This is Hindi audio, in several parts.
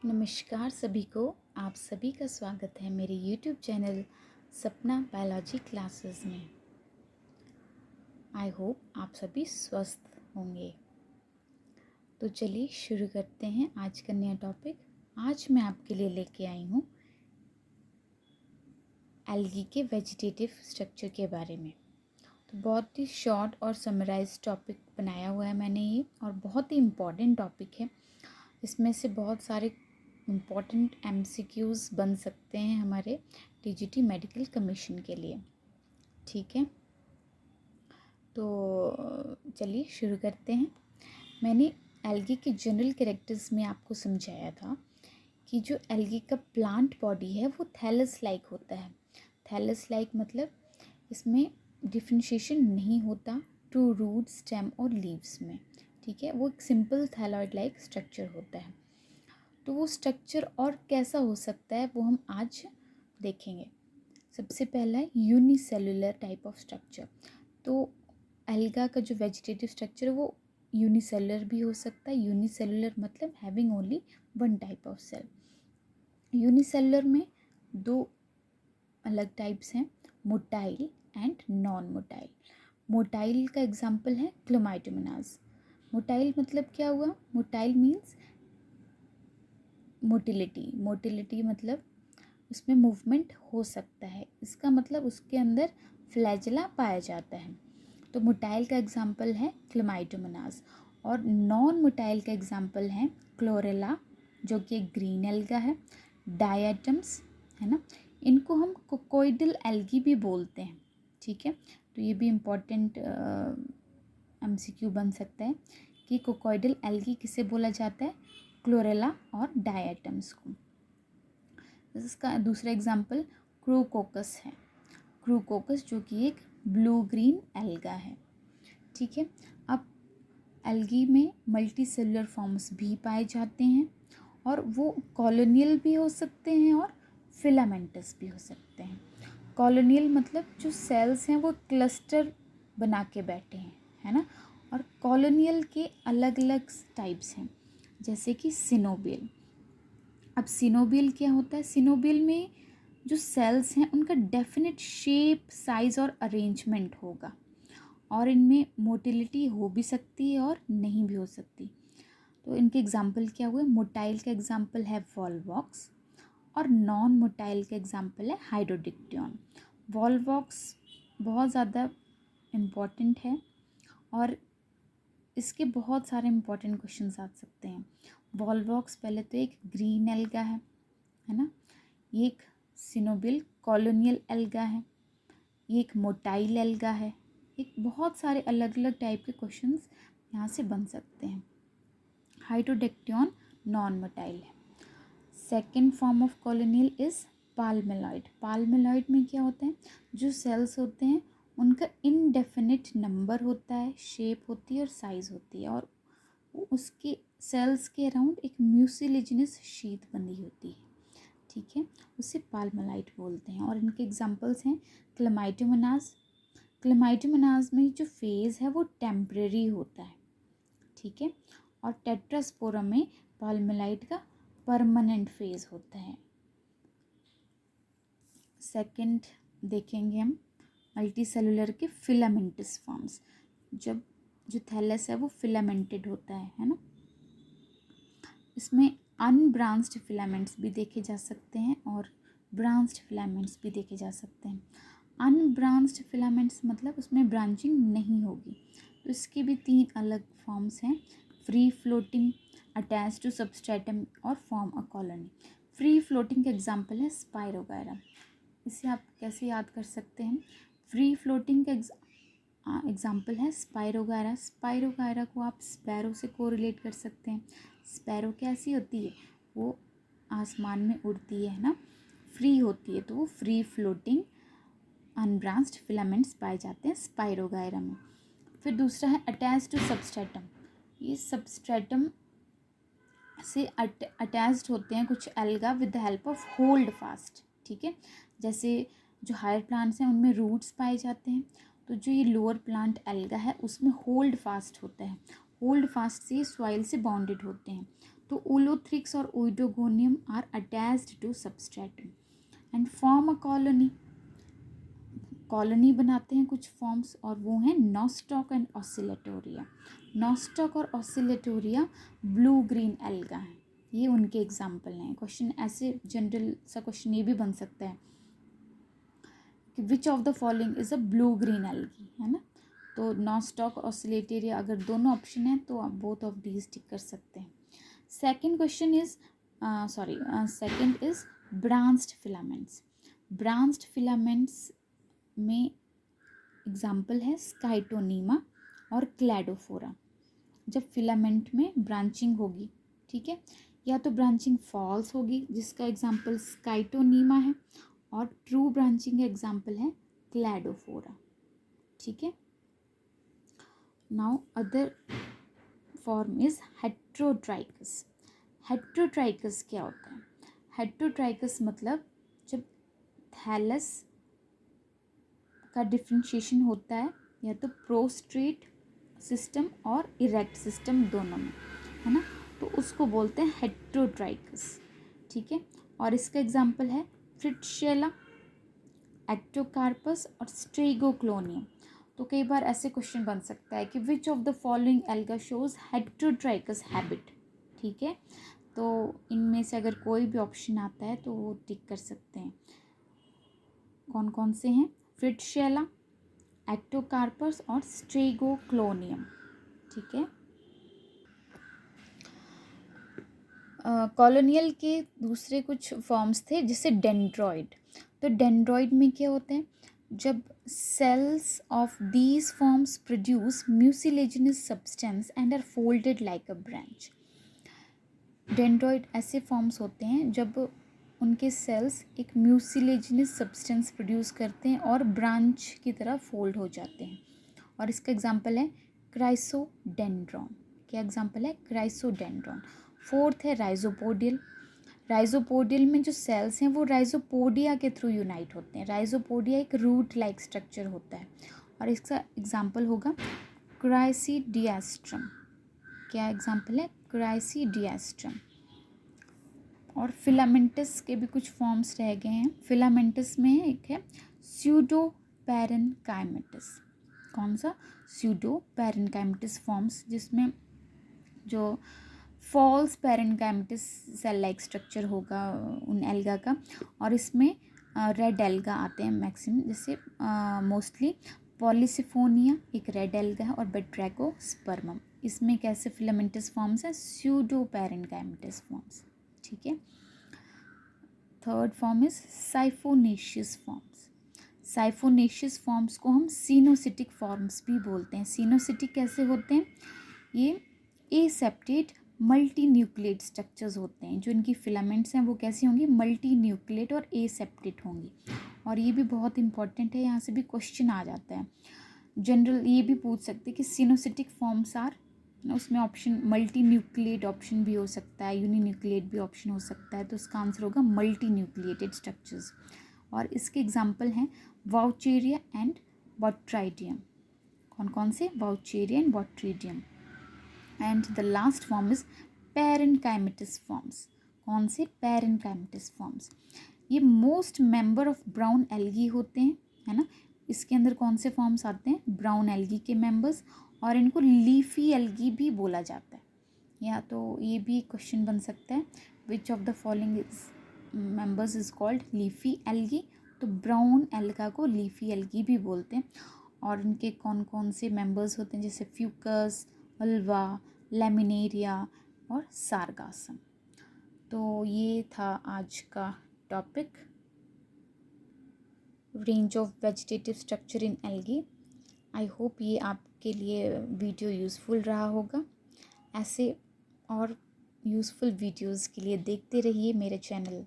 नमस्कार सभी को। आप सभी का स्वागत है मेरे YouTube चैनल सपना बायोलॉजी क्लासेस में। आई होप आप सभी स्वस्थ होंगे। तो चलिए शुरू करते हैं आज का नया टॉपिक। आज मैं आपके लिए लेके आई हूँ एल्गी के वेजिटेटिव स्ट्रक्चर के बारे में। तो बहुत ही शॉर्ट और समराइज टॉपिक बनाया हुआ है मैंने ये, और बहुत ही इम्पॉर्टेंट टॉपिक है। इसमें से बहुत सारे इम्पॉर्टेंट MCQs बन सकते हैं हमारे TGT मेडिकल कमीशन के लिए। ठीक है, तो चलिए शुरू करते हैं। मैंने एल्गी के जनरल कैरेक्टर्स में आपको समझाया था कि जो एल्गी का प्लांट बॉडी है वो थैलस लाइक होता है। थैलस लाइक मतलब इसमें डिफरेंशिएशन नहीं होता टू रूट, स्टेम और लीव्स में। ठीक है, वो एक सिंपल थैलॉइड लाइक स्ट्रक्चर होता है। तो वो स्ट्रक्चर और कैसा हो सकता है वो हम आज देखेंगे। सबसे पहला है यूनिसेलुलर टाइप ऑफ स्ट्रक्चर। तो एल्गा का जो वेजिटेटिव स्ट्रक्चर है वो यूनिसेलुलर भी हो सकता है। यूनिसेलुलर मतलब having only one type of cell. Unicellular में दो अलग टाइप्स हैं, motile and non motile. Motile का एग्जाम्पल है क्लोमाइटोमोनास। मोटाइल मतलब क्या हुआ? मोटाइल मीन्स मोटिलिटी मतलब उसमें मूवमेंट हो सकता है। इसका मतलब उसके अंदर फ्लैजेला पाया जाता है। तो मोटाइल का एग्जाम्पल है क्लोमाइटोमोनास। और नॉन मोटाइल का एग्जाम्पल है क्लोरेला, जो कि एक ग्रीन एल्गा है। डायटम्स है ना, इनको हम कोकोइडल एल्गी भी बोलते हैं। ठीक है, तो ये भी इम्पॉर्टेंट MCQ बन सकता है कि कोकोइडल एल्गी किसे बोला जाता है? क्लोरेला और डायटम्स को। इसका दूसरा एग्जाम्पल क्रूकोकस है। क्रूकोकस जो कि एक ब्लू ग्रीन एल्गा है। ठीक है, अब एल्गी में मल्टी सेलुलर फॉर्म्स भी पाए जाते हैं, और वो कॉलोनियल भी हो सकते हैं और फिलामेंटस भी हो सकते हैं। कॉलोनियल मतलब जो सेल्स हैं वो क्लस्टर बना के बैठे हैं, है ना। और कॉलोनियल के अलग अलग टाइप्स हैं, जैसे कि सिनोबियल। अब सिनोबियल क्या होता है? सिनोबियल में जो सेल्स हैं उनका डेफिनेट शेप, साइज़ और अरेंजमेंट होगा, और इनमें मोटिलिटी हो भी सकती है और नहीं भी हो सकती। तो इनके एग्जाम्पल क्या हुए? मोटाइल का एग्जाम्पल है वॉलवॉक्स, और नॉन मोटाइल का एग्जाम्पल है हाइड्रोडिक्टियन। वॉलवॉक्स बहुत ज़्यादा इम्पॉर्टेंट है, और इसके बहुत सारे इम्पॉर्टेंट क्वेश्चन आ सकते हैं। वॉलवॉक्स पहले तो एक ग्रीन एल्गा है ना। ये एक सिनोबियल कॉलोनियल एल्गा है। ये एक मोटाइल एल्गा है। एक बहुत सारे अलग अलग टाइप के क्वेश्चंस यहाँ से बन सकते हैं। हाइड्रोडेक्टियन नॉन मोटाइल है। Second form of colonial is palmelloid. Palmelloid में क्या होता है? जो सेल्स होते हैं उनका इनडेफिनिट नंबर होता है, शेप होती है और साइज़ होती है, और उसके सेल्स के अराउंड एक म्यूसिलिजिनस शीट बंधी होती है। ठीक है, उसे पाल्मेलॉइड बोलते हैं। और इनके एग्जांपल्स हैं क्लेमाइटोमोनास। क्लेमाइटोमोनास में जो फेज़ है वो टेम्परेरी होता है। ठीक है, और टेट्रास्पोरम में पाल्मेलॉइड का परमानेंट फेज़ होता है। सेकंड देखेंगे हम मल्टी सेलुलर के फिलामेंटस फॉर्म्स। जब जो थैलस है वो फिलामेंटेड होता है ना। इसमें अनब्रांच्ड फिलामेंट्स भी देखे जा सकते हैं और ब्रांच्ड फिलामेंट्स भी देखे जा सकते हैं। अनब्रांच्ड फिलामेंट्स मतलब उसमें ब्रांचिंग नहीं होगी। तो इसके भी तीन अलग फॉर्म्स हैं, free floating, attach to substratum और form a colony. Free floating का एग्जाम्पल है स्पाइरोगायरा। इसे आप कैसे याद कर सकते हैं? फ्री फ्लोटिंग का एग्जाम्पल है स्पाइरोगायरा। स्पाइरोगायरा को आप स्पैरो से कोरिलेट कर सकते हैं। स्पैरो कैसी होती है? वो आसमान में उड़ती है ना, फ्री होती है, तो वो फ्री फ्लोटिंग अनब्रांच्ड फिलामेंट्स पाए जाते हैं स्पाइरोगायरा में। फिर दूसरा है अटैच टू सबस्ट्रेटम। ये सबस्ट्रेटम से अटैच्ड होते हैं कुछ alga with the help of hold fast. ठीक है, जैसे जो हायर प्लांट्स हैं उनमें रूट्स पाए जाते हैं, तो जो ये लोअर प्लांट एल्गा है उसमें होल्ड फास्ट होता है। होल्ड फास्ट से सॉइल से बाउंडेड होते हैं, तो उलोथ्रिक्स और oedogonium are attached to substratum and form a colony, colony बनाते हैं कुछ फॉर्म्स, और वो हैं नॉस्टॉक एंड ऑसिलेटोरिया। नॉस्टॉक और ऑसिलेटोरिया ब्लू ग्रीन एल्गा हैं, ये उनके एग्जाम्पल हैं। क्वेश्चन ऐसे जनरल सा क्वेश्चन ये भी बन सकता है कि which of the following is a blue green algae, है ना। तो नॉस्टॉक ऑसिलेटोरिया अगर दोनों ऑप्शन हैं तो आप बोथ ऑफ दीज टिक कर सकते हैं। Second question is second is branched filaments. Branched filaments में एग्जाम्पल है स्काइटोनीमा और क्लैडोफोरा। जब फिलामेंट में ब्रांचिंग होगी, ठीक है, या तो ब्रांचिंग फॉल्स होगी जिसका एग्जाम्पल स्काइटोनीमा है, और ट्रू ब्रांचिंग का एग्जाम्पल है क्लैडोफोरा, ठीक है। Now other form is heterotrichous. Heterotrichous क्या होता है? हेट्रोट्राइकस मतलब जब थैलस का डिफ्रेंशिएशन होता है या तो प्रोस्ट्रेट सिस्टम और इरेक्ट सिस्टम दोनों में, है ना, तो उसको बोलते हैं हेट्रोट्राइकस, ठीक है। और इसका एग्जाम्पल है फ्रिट्शेला, एक्टोकार्पस और स्ट्रेगोक्लोनियम। तो कई बार ऐसे क्वेश्चन बन सकता है कि which of the following alga shows heterotrichous habit, ठीक है। तो इनमें से अगर कोई भी ऑप्शन आता है तो वो टिक कर सकते हैं। कौन कौन से हैं? फ्रिट्शेला, एक्टोकार्पस और स्ट्रेगोक्लोनियम, ठीक है। कॉलोनियल के दूसरे कुछ फॉर्म्स थे जैसे डेंड्रॉइड। तो डेंड्रॉइड में क्या होते हैं? जब cells of these forms produce mucilaginous substance and are folded like a branch. Dendroid ऐसे फॉर्म्स होते हैं जब उनके सेल्स एक म्यूसिलेजिनस सब्सटेंस प्रोड्यूस करते हैं और ब्रांच की तरह फोल्ड हो जाते हैं, और इसका एग्जाम्पल है क्राइसोडेंड्रॉन। क्या एग्जाम्पल है? क्राइसोडेंड्रॉन। फोर्थ है राइजोपोडियल। राइजोपोडियल में जो सेल्स हैं वो राइजोपोडिया के थ्रू यूनाइट होते हैं। राइजोपोडिया एक रूट लाइक स्ट्रक्चर होता है, और इसका एग्जाम्पल होगा क्राइसीडियास्ट्रम। क्या एग्जाम्पल है? क्राइसीडियास्ट्रम। और फिलामेंटस के भी कुछ फॉर्म्स रह गए हैं। फिलामेंटस में एक है स्यूडो पैरेनकाइमेटस। कौन सा? स्यूडो पैरेनकाइमेटस फॉर्म्स, जिसमें जो false parenchymatous cell like structure होगा उन एल्गा का, और इसमें रेड एल्गा आते हैं मैक्सिमम, जैसे मोस्टली पॉलीसिफोनिया एक रेड एल्गा है, और बेट्रैकोस्पर्मम। इसमें कैसे फिलामेंटस फॉर्म्स हैं? स्यूडो पैरेनकाइमेटस फॉर्म्स, ठीक है। Third form is siphonaceous forms. Siphonaceous forms को हम सीनोसिटिक फॉर्म्स भी बोलते हैं। सीनोसिटिक कैसे होते हैं? ये एसेप्टेट मल्टी न्यूक्लिएट स्ट्रक्चर्स होते हैं। जो इनकी फिलामेंट्स हैं वो कैसी होंगी? मल्टी न्यूक्लिएट और एसेप्टेट होंगी। और ये भी बहुत इंपॉर्टेंट है, यहाँ से भी क्वेश्चन आ जाता है जनरल। ये भी पूछ सकते हैं कि सीनोसिटिक फॉर्म्स आर, उसमें ऑप्शन मल्टी न्यूक्लिएट ऑप्शन भी हो सकता है, यूनिन्यूक्लिएट भी ऑप्शन हो सकता है, तो इसका आंसर होगा मल्टी न्यूक्लिएटेड स्ट्रक्चर्स। और इसके एग्जाम्पल हैं वाउचेरिया एंड बॉट्राइडियम। कौन कौन से? Vaucheria and botrydium. And the last form is parenchymatous forms. कौन से? Parenchymatous forms. ये most member of brown algae होते हैं, है ना। इसके अंदर कौन से फॉर्म्स आते हैं? ब्राउन एल्गी के मेंबर्स, और इनको लीफी एल्गी भी बोला जाता है। या तो ये भी क्वेश्चन बन सकता है, which of the following is members is called leafy algae. तो ब्राउन एल्गा को लीफी एल्गी भी बोलते हैं। और इनके कौन कौन से मेंबर्स होते हैं? जैसे फ्यूकस, अल्वा, लेमिनेरिया और सारगासम। तो ये था आज का topic, range of vegetative structure in algae. I hope ये आपके लिए वीडियो यूज़फुल रहा होगा। ऐसे और यूज़फुल वीडियोज़ के लिए देखते रहिए मेरे चैनल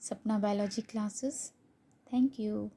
सपना बायोलॉजी क्लासेस। Thank you.